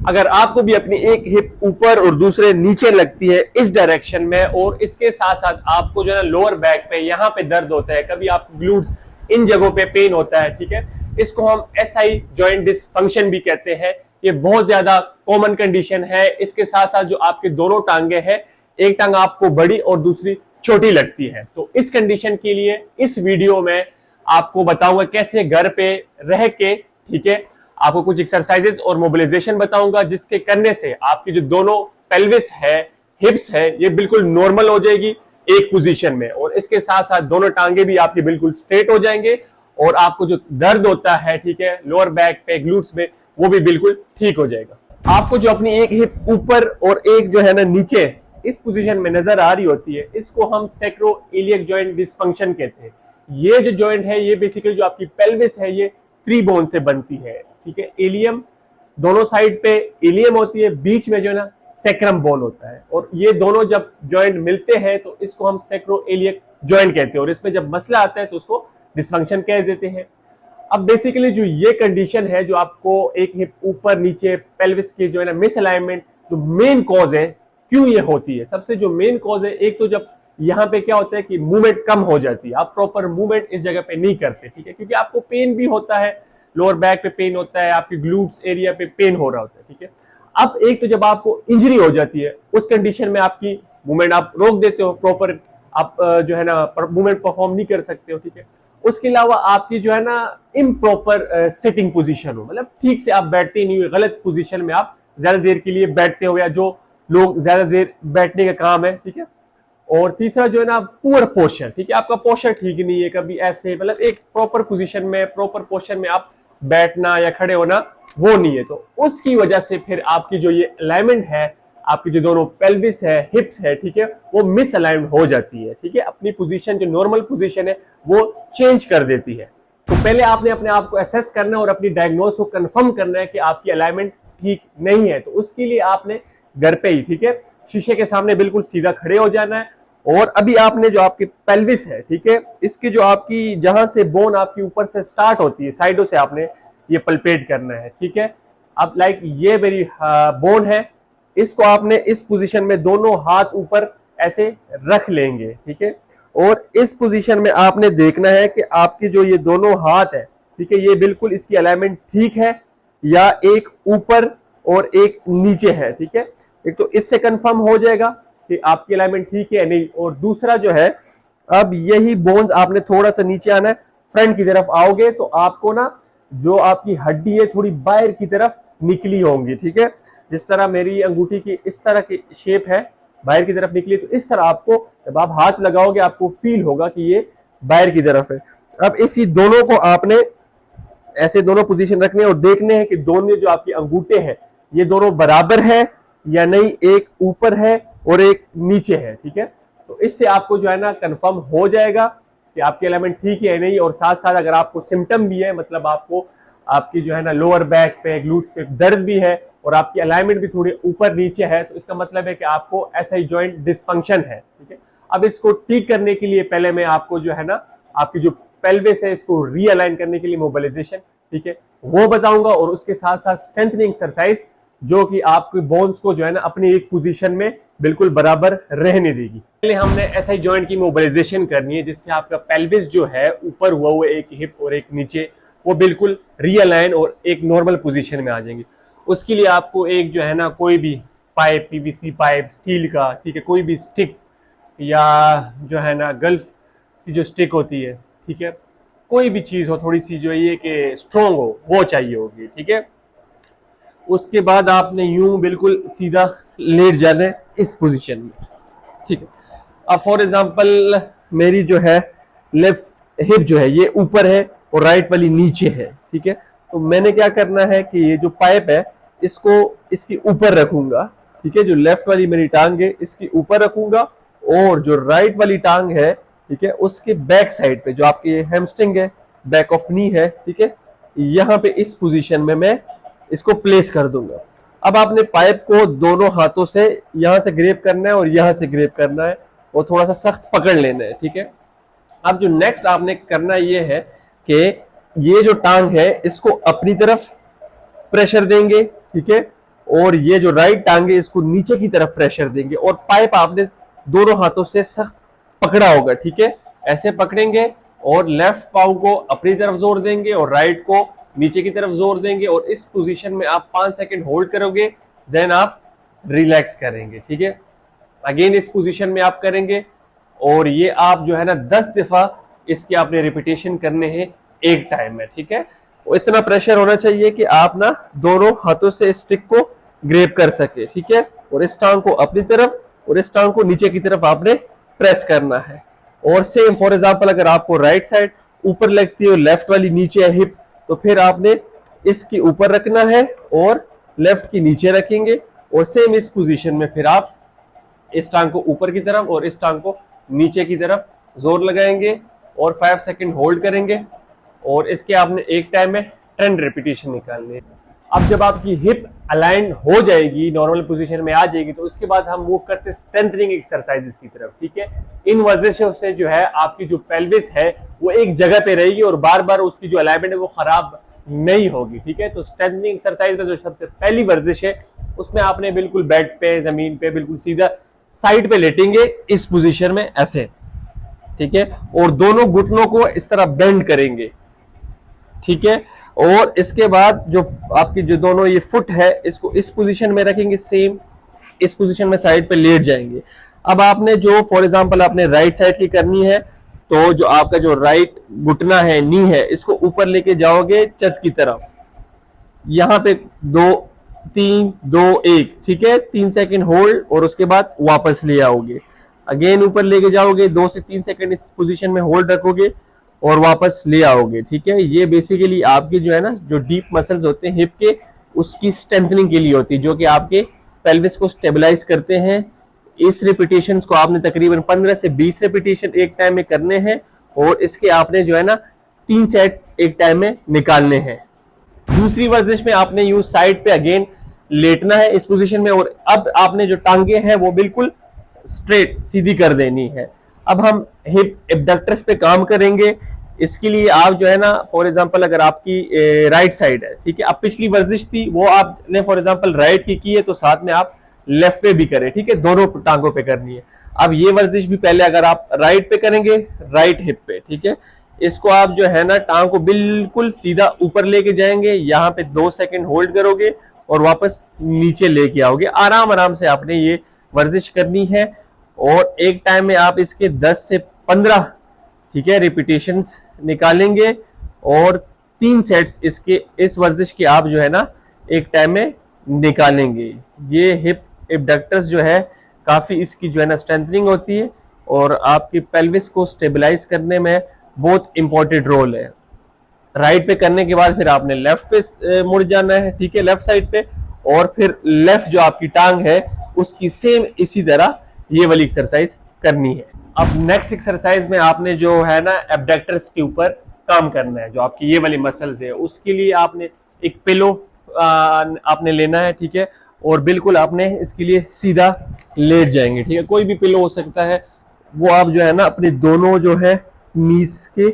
अगर आपको भी अपनी एक हिप ऊपर और दूसरे नीचे लगती है इस डायरेक्शन में, और इसके साथ साथ आपको जो है ना लोअर बैक पे यहाँ पे दर्द होता है, कभी आपको ग्लूट्स इन जगहों पे पेन होता है, ठीक है, इसको हम एसआई जॉइंट डिसफंक्शन भी कहते हैं। ये बहुत ज्यादा कॉमन कंडीशन है। इसके साथ साथ जो आपके दोनों टांगे हैं, एक टांग आपको बड़ी और दूसरी छोटी लगती है, तो इस कंडीशन के लिए इस वीडियो में आपको बताऊंगा कैसे घर पे रह के, ठीक है, आपको कुछ एक्सरसाइजेस और मोबिलाइजेशन बताऊंगा जिसके करने से आपकी जो दोनों पेल्विस है, हिप्स है, ये बिल्कुल नॉर्मल हो जाएगी एक पोजीशन में, और इसके साथ साथ दोनों टांगे भी आपकी बिल्कुल स्ट्रेट हो जाएंगे, और आपको जो दर्द होता है, ठीक है, लोअर बैक पे ग्लूट्स में, वो भी बिल्कुल ठीक हो जाएगा। आपको जो अपनी एक हिप ऊपर और एक जो है ना नीचे इस पोजीशन में नजर आ रही होती है, इसको हम सैक्रोइलियक जॉइंट डिसफंक्शन कहते हैं। ये जो जॉइंट है, ये बेसिकली जो आपकी पेल्विस है, ये 3 बोन से बनती है, ठीक है। इलियम दोनों साइड पे इलियम होती है, बीच में जो है ना सैक्रम बोन होता है, और ये दोनों जब जॉइंट मिलते हैं तो इसको हम सैक्रोइलियक जॉइंट कहते हैं, और इसमें जब मसला आता है तो उसको डिसफंक्शन कह देते हैं। अब बेसिकली जो ये कंडीशन है, जो आपको एक हिप ऊपर नीचे पेल्विस के जो है ना मिसअलाइनमेंट, जो मेन कॉज है क्यों ये होती है, सबसे जो मेन कॉज है, एक तो जब यहाँ पे क्या होता है कि मूवमेंट कम हो जाती है, आप प्रॉपर मूवमेंट इस जगह पे नहीं करते, ठीक है, क्योंकि आपको पेन भी होता है, लोअर बैक पे पेन होता है, आपके ग्लूट्स एरिया पे पेन हो रहा होता है, ठीक है। अब एक तो जब आपको इंजरी हो जाती है, उस कंडीशन में आपकी मूवमेंट आप रोक देते हो, प्रॉपर आप जो है ना मूवमेंट परफॉर्म नहीं कर सकते हो, ठीक है। उसके अलावा आपकी जो है ना इम्प्रॉपर सिटिंग पोजीशन हो, मतलब ठीक से आप बैठते नहीं हुए, गलत पोजीशन में आप ज्यादा देर के लिए बैठते हो, या जो लोग ज्यादा देर बैठने का काम है, ठीक है। और तीसरा जो है ना पुअर पोस्चर, ठीक है, आपका पोस्चर ठीक नहीं है, कभी ऐसे मतलब एक प्रॉपर पोजीशन में, प्रॉपर पोस्चर में आप बैठना या खड़े होना वो नहीं है, तो उसकी वजह से फिर आपकी जो ये अलाइनमेंट है, आपकी जो दोनों पेल्विस है, हिप्स है, ठीक है, वो मिस अलाइन हो जाती है, ठीक है, अपनी पोजीशन जो नॉर्मल पोजीशन है वो चेंज कर देती है। तो पहले आपने अपने आप को असेस करना है और अपनी डायग्नोस को कंफर्म करना है कि आपकी अलाइनमेंट ठीक नहीं है, तो उसके लिए आपने घर पे ही, ठीक है, शीशे के सामने बिल्कुल सीधा खड़े हो जाना है, और अभी आपने जो आपकी पेल्विस है, ठीक है, इसकी जो आपकी जहां से बोन आपकी ऊपर से स्टार्ट होती है, साइडों से आपने ये पल्पेट करना है, ठीक है। अब लाइक ये मेरी बोन है, इसको आपने इस पोजीशन में दोनों हाथ ऊपर ऐसे रख लेंगे, ठीक है, और इस पोजीशन में आपने देखना है कि आपकी जो ये दोनों हाथ है, ठीक है, ये बिल्कुल इसकी अलाइनमेंट ठीक है या एक ऊपर और एक नीचे है, ठीक है। एक तो इससे कंफर्म हो जाएगा कि आपकी अलाइनमेंट ठीक है या नहीं, और दूसरा जो है, अब यही बोन्स आपने थोड़ा सा नीचे आना है, फ्रंट की तरफ आओगे तो आपको ना जो आपकी हड्डी है थोड़ी बाहर की तरफ निकली होंगी, ठीक है, जिस तरह मेरी अंगूठी की इस तरह की शेप है, बाहर की तरफ निकली, तो इस तरह आपको जब आप हाथ लगाओगे आपको फील होगा कि ये बाहर की तरफ है। अब इसी दोनों को आपने ऐसे दोनों पोजीशन रखने और देखने हैं कि दोनों जो आपकी अंगूठे हैं ये दोनों बराबर है या नहीं, एक ऊपर है और एक नीचे है, ठीक है। तो इससे आपको जो है ना कंफर्म हो जाएगा कि आपकी अलाइनमेंट ठीक है या नहीं, और साथ साथ अगर आपको सिम्टम भी है, मतलब आपको आपकी जो है ना लोअर बैक पे ग्लूट्स पे दर्द भी है और आपकी अलाइनमेंट भी थोड़ी ऊपर नीचे है, तो इसका मतलब है कि आपको एसआई जॉइंट डिसफंक्शन है, ठीक है। अब इसको ठीक करने के लिए पहले मैं आपको जो है ना आपकी जो पेल्विस है इसको रीअलाइन करने के लिए मोबिलाइजेशन, ठीक है, वो बताऊंगा, और उसके साथ साथ स्ट्रेंथनिंग एक्सरसाइज जो कि आपके बोन्स को जो है ना अपनी एक पोजीशन में बिल्कुल बराबर रहने देगी। पहले हमने एसआई जॉइंट की मोबिलाइजेशन करनी है, जिससे आपका पेल्विस जो है ऊपर हुआ हुआ एक हिप और एक नीचे, वो बिल्कुल रियलाइन और एक नॉर्मल पोजीशन में आ जाएंगे। उसके लिए आपको एक जो है ना कोई भी पाइप, पीवीसी पाइप, स्टील का, ठीक है, कोई भी स्टिक, या जो है ना गल्फ की जो स्टिक होती है, ठीक है, कोई भी चीज हो थोड़ी सी जो ये कि स्ट्रॉन्ग हो, वो चाहिए होगी, ठीक है। उसके बाद आपने यूं बिल्कुल सीधा लेट जाना है इस पोजीशन में, ठीक है। अब फॉर एग्जांपल मेरी जो है लेफ्ट हिप जो है ये ऊपर है और राइट वाली नीचे है, ठीक है, तो मैंने क्या करना है कि ये जो पाइप है इसको इसकी ऊपर रखूंगा, ठीक है, जो लेफ्ट वाली मेरी टांग है इसकी ऊपर रखूंगा, और जो राइट वाली टांग है, ठीक है, उसके बैक साइड पे जो आपकी हैमस्ट्रिंग है, बैक ऑफ नी है, ठीक है, यहाँ पे इस पोजीशन में मैं इसको प्लेस कर दूंगा। अब आपने पाइप को दोनों हाथों से यहां से ग्रेप करना है और यहां से ग्रेप करना है, और थोड़ा सा सख्त पकड़ लेना है, ठीक है। अब जो नेक्स्ट आपने करना ये है कि ये जो टांग है इसको अपनी तरफ प्रेशर देंगे, ठीक है, और ये जो राइट टांग है इसको नीचे की तरफ प्रेशर देंगे और पाइप आपने दोनों हाथों से सख्त पकड़ा होगा, ठीक है। ऐसे पकड़ेंगे और लेफ्ट पाँव को अपनी तरफ जोर देंगे और राइट को नीचे की तरफ जोर देंगे और इस पोजीशन में आप 5 सेकंड होल्ड करोगे, देन आप रिलैक्स करेंगे, ठीक है। अगेन इस पोजीशन में आप करेंगे और ये आप जो है ना 10 दफा इसके आपने रिपीटेशन करने हैं एक टाइम में, ठीक है। इतना प्रेशर होना चाहिए कि आप ना दोनों हाथों से स्टिक को ग्रेप कर सके, ठीक है। और इस टांग को अपनी तरफ और इस टांग को नीचे की तरफ आपने प्रेस करना है। और सेम फॉर एग्जांपल अगर आपको राइट साइड ऊपर लगती है और लेफ्ट वाली नीचे है हिप, तो फिर आपने इसकी ऊपर रखना है और लेफ्ट की नीचे रखेंगे और सेम इस पोजीशन में फिर आप इस टांग को ऊपर की तरफ और इस टांग को नीचे की तरफ जोर लगाएंगे और 5 सेकंड होल्ड करेंगे और इसके आपने एक टाइम में 10 रिपीटेशन निकालने हैं। अब जब आपकी हिप अलाइन हो जाएगी, नॉर्मल पोजीशन में आ जाएगी, तो उसके बाद हम मूव करते हैं स्ट्रेंथनिंग एक्सरसाइजेस की तरफ, ठीक है। इन वर्जिशों से जो है आपकी जो पेल्विस है वो एक जगह पे रहेगी और बार बार उसकी जो अलाइनमेंट है वो खराब नहीं होगी, ठीक है। तो स्ट्रेंथनिंग एक्सरसाइज में जो सबसे पहली वर्जिश है उसमें आपने बिल्कुल बेड पे, जमीन पे बिल्कुल सीधा साइड पे लेटेंगे इस पोजीशन में ऐसे, ठीक है। और दोनों घुटनों को इस तरह बेंड करेंगे, ठीक है। और इसके बाद जो आपकी जो दोनों ये फुट है इसको इस पोजीशन में रखेंगे, सेम इस पोजीशन में साइड पे लेट जाएंगे। अब आपने जो फॉर एग्जांपल आपने राइट साइड की करनी है, तो जो आपका जो राइट घुटना है, नी है, इसको ऊपर लेके जाओगे छत की तरफ, यहां पे 2 3 2 1, ठीक है। 3 सेकंड होल्ड और उसके बाद वापस ले आओगे, अगेन ऊपर लेके जाओगे, 2 से 3 सेकंड इस पोजीशन में होल्ड रखोगे और वापस ले आओगे, ठीक है। ये बेसिकली आपकी जो है ना जो डीप मसल्स होते हैं हिप के, उसकी स्ट्रेंथनिंग के लिए होती है, जो कि आपके पेल्विस को स्टेबलाइज करते हैं। इस रिपीटेशन को आपने तकरीबन 15 से 20 रिपीटेशन एक टाइम में करने हैं और इसके आपने जो है ना 3 सेट एक टाइम में निकालने हैं। दूसरी वर्जिश में आपने यूज साइड पे अगेन लेटना है इस पोजीशन में और अब आपने जो टांगे हैं वो बिल्कुल स्ट्रेट सीधी कर देनी है। अब हम हिप एब्डक्टर्स पे काम करेंगे। इसके लिए आप जो है ना फॉर एग्जांपल अगर आपकी राइट साइड है, ठीक है। अब पिछली वर्जिश थी वो आपने फॉर एग्जांपल राइट की है तो साथ में आप लेफ्ट पे भी करें, ठीक है। दोनों टांगों पे करनी है। अब ये वर्जिश भी पहले अगर आप राइट पे करेंगे, राइट हिप पे, ठीक है। इसको आप जो है ना टांग को बिल्कुल सीधा ऊपर लेके जाएंगे, यहाँ पे 2 सेकंड होल्ड करोगे और वापस नीचे लेके आओगे। आराम आराम से आपने ये वर्जिश करनी है और एक टाइम में आप इसके 10 से 15, ठीक है, रिपीटेशंस निकालेंगे और 3 सेट्स इसके इस वर्जिश के आप जो है ना एक टाइम में निकालेंगे। ये हिप एब्डक्टर्स जो है काफी इसकी जो है ना स्ट्रेंथनिंग होती है और आपकी पेल्विस को स्टेबलाइज करने में बहुत इंपॉर्टेंट रोल है। राइट पे करने के बाद फिर आपने लेफ्ट पे मुड़ जाना है, ठीक है, लेफ्ट साइड पे, और फिर लेफ्ट जो आपकी टांग है उसकी सेम इसी तरह ये वाली एक्सरसाइज करनी है। अब नेक्स्ट एक्सरसाइज में आपने जो है ना एब्डक्टर्स के ऊपर काम करना है, जो आपकी ये वाली मसल्स है। उसके लिए आपने एक पिलो आपने लेना है, ठीक है, और बिल्कुल आपने इसके लिए सीधा लेट जाएंगे, ठीक है। कोई भी पिलो हो सकता है, वो आप जो है ना अपने दोनों जो है नीज के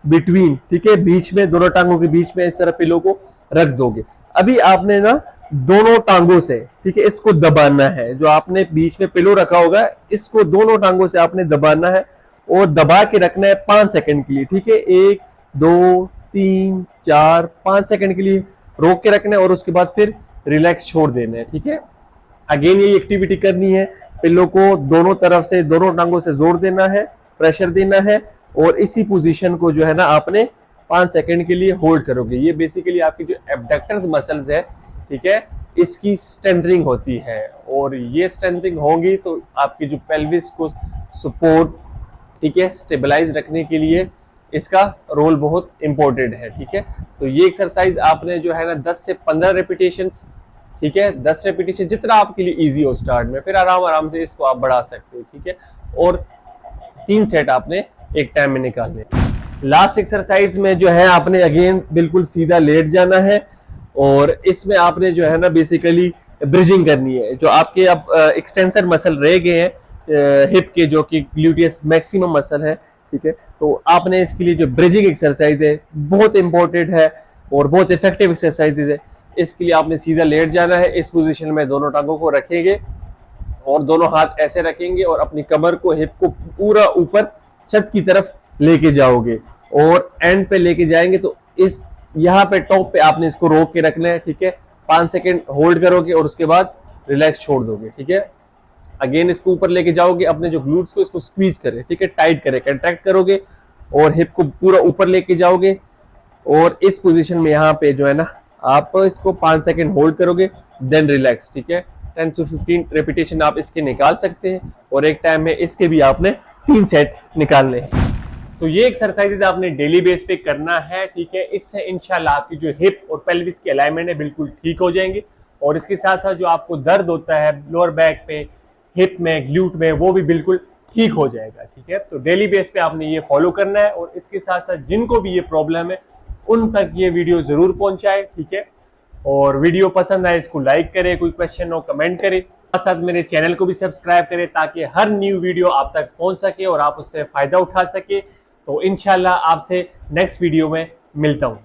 बिटवीन, ठीक है, बीच में, दोनों टांगों के बीच में इस तरह पिलो को रख दोगे। अभी आपने ना दोनों टांगों से, ठीक है, इसको दबाना है। जो आपने बीच में पिलो रखा होगा इसको दोनों टांगों से आपने दबाना है और दबा के रखना है 5 सेकंड के लिए, ठीक है। 1 2 3 4 5 सेकंड के लिए रोक के रखना है और उसके बाद फिर रिलैक्स छोड़ देना है, ठीक है। अगेन ये एक्टिविटी करनी है, पिलो को दोनों तरफ से, दोनों टांगों से जोर देना है, प्रेशर देना है और इसी पोजीशन को जो है ना आपने 5 सेकंड के लिए होल्ड करोगे। ये बेसिकली आपकी जो एब्डक्टर्स मसल्स है, ठीक है, इसकी स्ट्रेंथनिंग होती है और ये स्ट्रेंथनिंग होगी तो आपकी जो पेल्विस को सपोर्ट, ठीक है, स्टेबलाइज रखने के लिए इसका रोल बहुत इंपॉर्टेंट है, ठीक है। तो ये एक्सरसाइज आपने जो है ना 10 से 15 रेपिटेशंस, ठीक है, 10 रेपिटेशन जितना आपके लिए इजी हो स्टार्ट में, फिर आराम आराम से इसको आप बढ़ा सकते हो, ठीक है। और 3 सेट आपने एक टाइम में निकालने। लास्ट एक्सरसाइज में जो है आपने अगेन बिल्कुल सीधा लेट जाना है और इसमें आपने जो है ना बेसिकली ब्रिजिंग करनी है। जो आपके अब एक्सटेंसर मसल रह गए हैं हिप के, जो कि ग्लूटियस मैक्सिमम मसल है, ठीक है, तो आपने इसके लिए जो ब्रिजिंग एक्सरसाइज है बहुत इंपॉर्टेंट है और बहुत इफेक्टिव एक्सरसाइज है। इसके लिए आपने सीधा लेट जाना है। इस पोजीशन में दोनों टांगों को रखेंगे और दोनों हाथ ऐसे रखेंगे और अपनी कमर को, हिप को पूरा ऊपर छत की तरफ लेके जाओगे और एंड पे लेके जाएंगे तो इस यहाँ पे टॉप पे आपने इसको रोक के रखना है, ठीक है। 5 सेकंड होल्ड करोगे और उसके बाद रिलैक्स छोड़ दोगे, ठीक है। अगेन इसको ऊपर लेके जाओगे, अपने जो ग्लूट्स को इसको स्क्वीज करे, ठीक है, टाइट करे, कंट्रैक्ट करोगे और हिप को पूरा ऊपर लेके जाओगे और इस पोजीशन में यहाँ पे जो है ना आप इसको 5 सेकंड होल्ड करोगे, देन रिलैक्स, ठीक है। 10 से 15 रेपिटेशन आप इसके निकाल सकते हैं और एक टाइम में इसके भी आपने 3 सेट निकालने हैं। तो ये एक्सरसाइजेज आपने डेली बेस पे करना है, ठीक है। इससे इंशाल्लाह आपकी जो हिप और पेल्विस की अलाइनमेंट है बिल्कुल ठीक हो जाएंगे और इसके साथ साथ जो आपको दर्द होता है लोअर बैक पे, हिप में, ग्लूट में, वो भी बिल्कुल ठीक हो जाएगा, ठीक है। तो डेली बेस पे आपने ये फॉलो करना है और इसके साथ साथ जिनको भी ये प्रॉब्लम है उन तक ये वीडियो जरूर पहुंचाए, ठीक है। और वीडियो पसंद आए इसको लाइक करें, कोई क्वेश्चन हो कमेंट करें, साथ साथ मेरे चैनल को भी सब्सक्राइब करें ताकि हर न्यू वीडियो आप तक पहुंच सके और आप उससे फायदा उठा सके। तो इंशाल्लाह आपसे नेक्स्ट वीडियो में मिलता हूं।